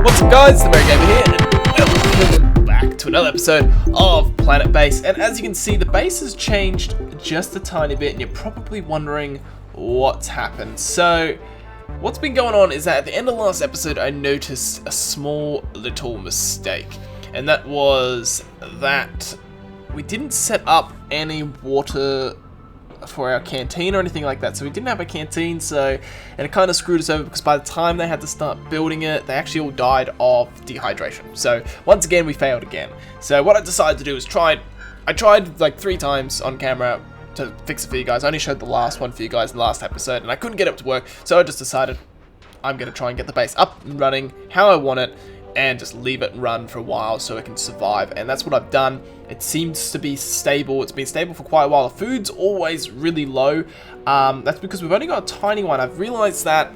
What's up guys, TheMerryGamer here, and welcome back to another episode of Planetbase. And as you can see, the base has changed just a tiny bit, and you're probably wondering what's happened. So, what's been going on is that at the end of the last episode, I noticed a small little mistake. And that was that we didn't set up any water for our canteen or anything like that, so we didn't have a canteen, and it kind of screwed us over because by the time they had to start building it, they actually all died of dehydration. So once again, we failed again. So what I decided to do is I tried like 3 times on camera to fix it for you guys. I only showed the last one for you guys in the last episode, and I couldn't get it to work, so I just decided I'm going to try and get the base up and running how I want it, and just leave it run for a while so it can survive. And that's what I've done. It seems to be stable. It's been stable for quite a while. The food's always really low. That's because we've only got a tiny one. I've realized that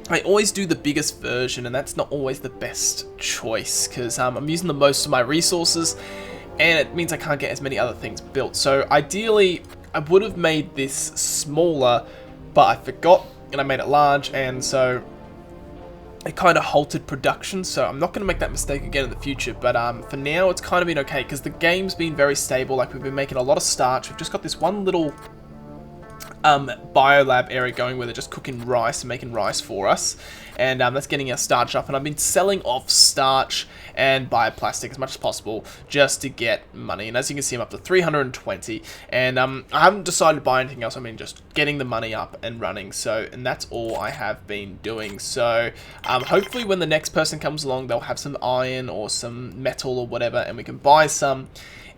I always do the biggest version, and that's not always the best choice because I'm using the most of my resources, and it means I can't get as many other things built. So ideally, I would have made this smaller, but I forgot and I made it large, and so it kind of halted production, so I'm not going to make that mistake again in the future. But for now, it's kind of been okay because the game's been very stable. Like, we've been making a lot of starch. We've just got this one little biolab area going where they're just cooking rice and making rice for us, and that's getting our starch up. And I've been selling off starch and bioplastic as much as possible just to get money. And as you can see, I'm up to 320, and I haven't decided to buy anything else. I mean, just getting the money up and running. So, and that's all I have been doing. So hopefully when the next person comes along, they'll have some iron or some metal or whatever, and we can buy some,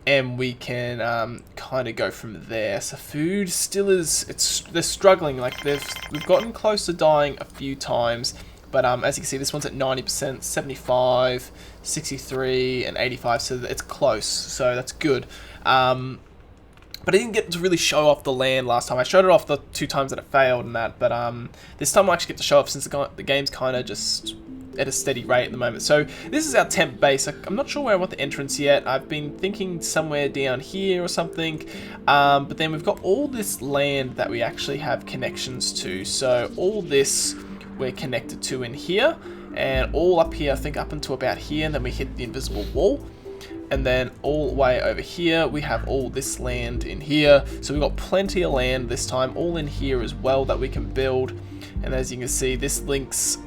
and we can kind of go from there. So food still they're struggling. Like, we've gotten close to dying a few times, but as you can see, this one's at 90%, 75, 63, and 85, so it's close, so that's good. But I didn't get to really show off the land last time. I showed it off the 2 times that it failed and that, but this time I actually get to show off since the game's kind of just at a steady rate at the moment. So this is our temp base. I'm not sure where I want the entrance yet. I've been thinking somewhere down here or something, but then we've got all this land that we actually have connections to. So all this we're connected to in here, and all up here, I think up until about here, and then we hit the invisible wall. And then all the way over here, we have all this land in here. So we've got plenty of land this time, all in here as well that we can build. And as you can see, this links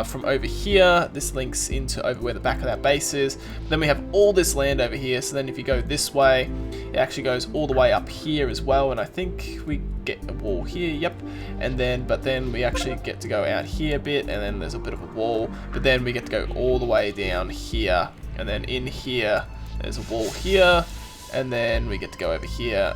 from over here, this links into over where the back of that base is. Then we have all this land over here, so then if you go this way, it actually goes all the way up here as well, and I think we get a wall here, yep. And then, but then we actually get to go out here a bit, and then there's a bit of a wall, but then we get to go all the way down here, and then in here, there's a wall here, and then we get to go over here,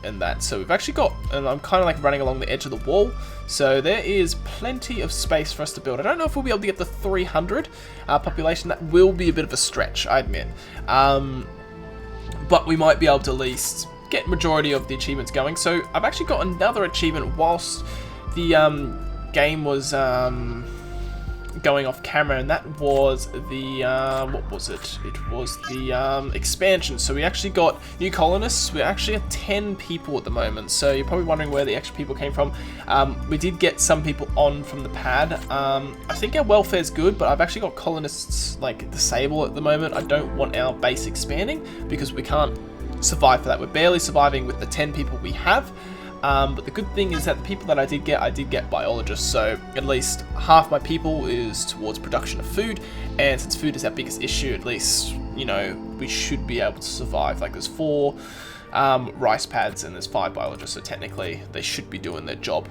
and that. So we've actually got, and I'm kind of like running along the edge of the wall, so there is plenty of space for us to build. I don't know if we'll be able to get the 300 population. That will be a bit of a stretch, I admit, but we might be able to at least get majority of the achievements going. So I've actually got another achievement whilst the game was going off camera, and that was the what was it? It was the expansion. So we actually got new colonists. We're actually at 10 people at the moment, so you're probably wondering where the extra people came from. We did get some people on from the pad. I think our welfare's good, but I've actually got colonists like disabled at the moment. I don't want our base expanding because we can't survive for that. We're barely surviving with the 10 people we have. But the good thing is that the people that I did get biologists, so at least half my people is towards production of food, and since food is our biggest issue, at least, you know, we should be able to survive. Like, there's 4 rice pads and there's 5 biologists, so technically they should be doing their job.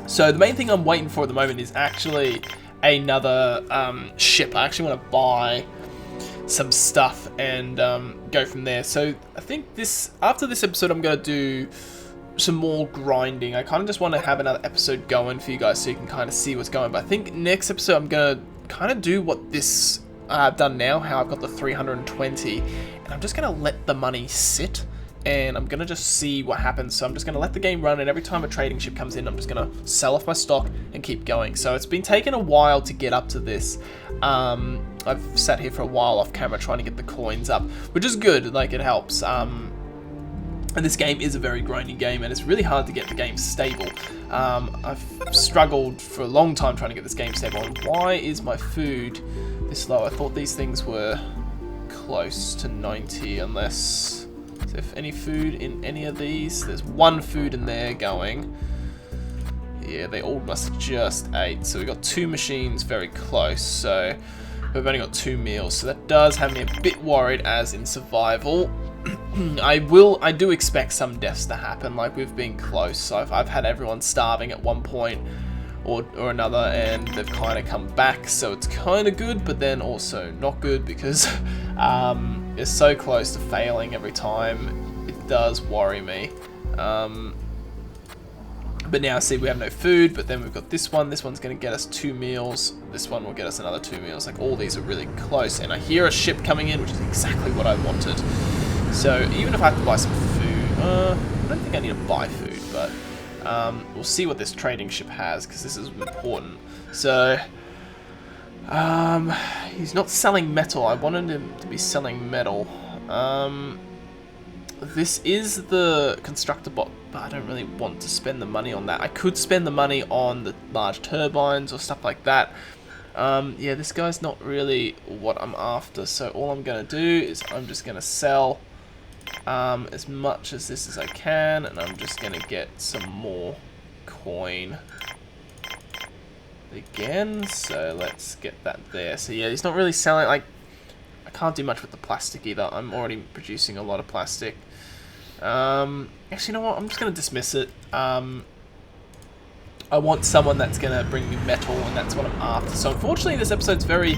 So the main thing I'm waiting for at the moment is actually another ship. I actually want to buy some stuff and go from there. So I think after this episode, I'm going to do some more grinding. I kind of just want to have another episode going for you guys so you can kind of see what's going. But I think next episode I'm going to kind of do what this I've done now, how I've got the 320, and I'm just going to let the money sit, and I'm going to just see what happens. So I'm just going to let the game run, and every time a trading ship comes in, I'm just going to sell off my stock and keep going. So it's been taking a while to get up to this. I've sat here for a while off camera trying to get the coins up, which is good. Like, it helps. And this game is a very grindy game, and it's really hard to get the game stable. I've struggled for a long time trying to get this game stable. And why is my food this low? I thought these things were close to 90, unless... Is there any food in any of these? There's one food in there going. Yeah, they all must have just ate. So we've got 2 machines very close. So we've only got 2 meals. So that does have me a bit worried as in survival. I do expect some deaths to happen, like we've been close. So I've had everyone starving at one point or another, and they've kind of come back, so it's kind of good, but then also not good, because it's so close to failing every time. It does worry me. But now see, we have no food, but then we've got this one. This one's going to get us 2 meals. This one will get us another 2 meals. Like, all these are really close, and I hear a ship coming in, which is exactly what I wanted. So even if I have to buy some food, I don't think I need to buy food, but we'll see what this trading ship has, because this is important. So he's not selling metal. I wanted him to be selling metal. This is the constructor bot, but I don't really want to spend the money on that. I could spend the money on the large turbines or stuff like that. Yeah, this guy's not really what I'm after, so all I'm going to do is I'm just going to sell as much as this as I can, and I'm just going to get some more coin again. So let's get that there. So yeah, he's not really selling, like, I can't do much with the plastic either. I'm already producing a lot of plastic. Actually, you know what? I'm just going to dismiss it. I want someone that's going to bring me metal, and that's what I'm after. So unfortunately, this episode's very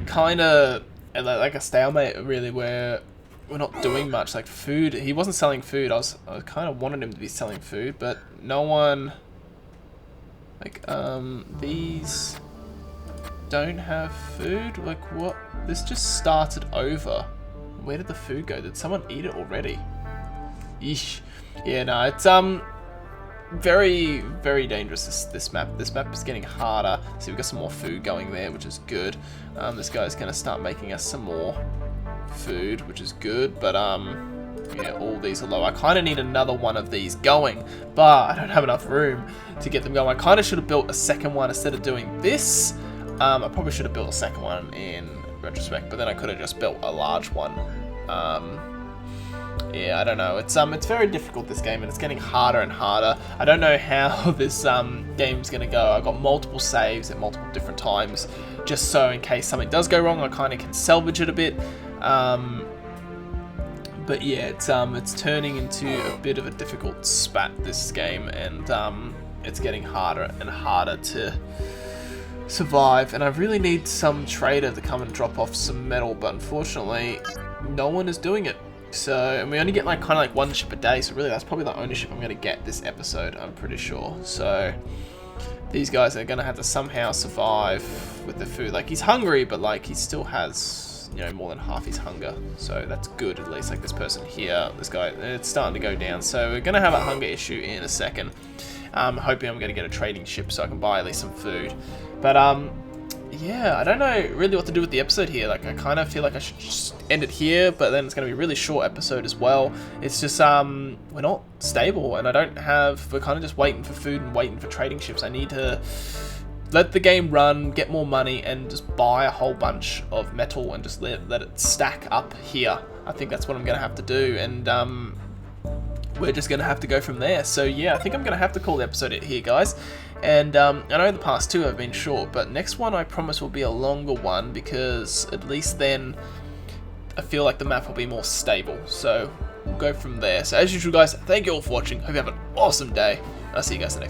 kind of like a stalemate, really, where we're not doing much. Like food, he wasn't selling food. I kind of wanted him to be selling food, but no one. Like these don't have food. Like what? This just started over. Where did the food go? Did someone eat it already? Yeesh. Yeah, no, it's very, very dangerous, this map. This map is getting harder. See, we've got some more food going there, which is good. This guy's gonna start making us some more food, which is good, but yeah, all these are low. I kind of need another one of these going, but I don't have enough room to get them going. I kind of should have built a second one instead of doing this. I probably should have built a second one in retrospect, but then I could have just built a large one. Yeah, I don't know. It's very difficult, this game, and it's getting harder and harder. I don't know how this game's gonna go. I've got multiple saves at multiple different times, just so in case something does go wrong, I kind of can salvage it a bit. But yeah, it's turning into a bit of a difficult spat, this game, and it's getting harder and harder to survive. And I really need some trader to come and drop off some metal, but unfortunately, no one is doing it. So, and we only get like kind of like 1 ship a day, so really that's probably the only ship I'm going to get this episode, I'm pretty sure. So these guys are going to have to somehow survive with the food. Like, he's hungry, but like he still has, you know, more than half his hunger, so that's good. At least like this person here, this guy, it's starting to go down, so we're going to have a hunger issue in a second. Hoping I'm going to get a trading ship so I can buy at least some food. But yeah, I don't know really what to do with the episode here. Like, I kind of feel like I should just end it here, but then it's going to be a really short episode as well. It's just, we're not stable, and we're kind of just waiting for food and waiting for trading ships. I need to let the game run, get more money, and just buy a whole bunch of metal and just let it stack up here. I think that's what I'm going to have to do, and we're just going to have to go from there. So yeah, I think I'm going to have to call the episode here, guys. And I know the past 2 have been short, but next one I promise will be a longer one, because at least then I feel like the map will be more stable. So we'll go from there. So as usual, guys, thank you all for watching. Hope you have an awesome day. I'll see you guys in the next one.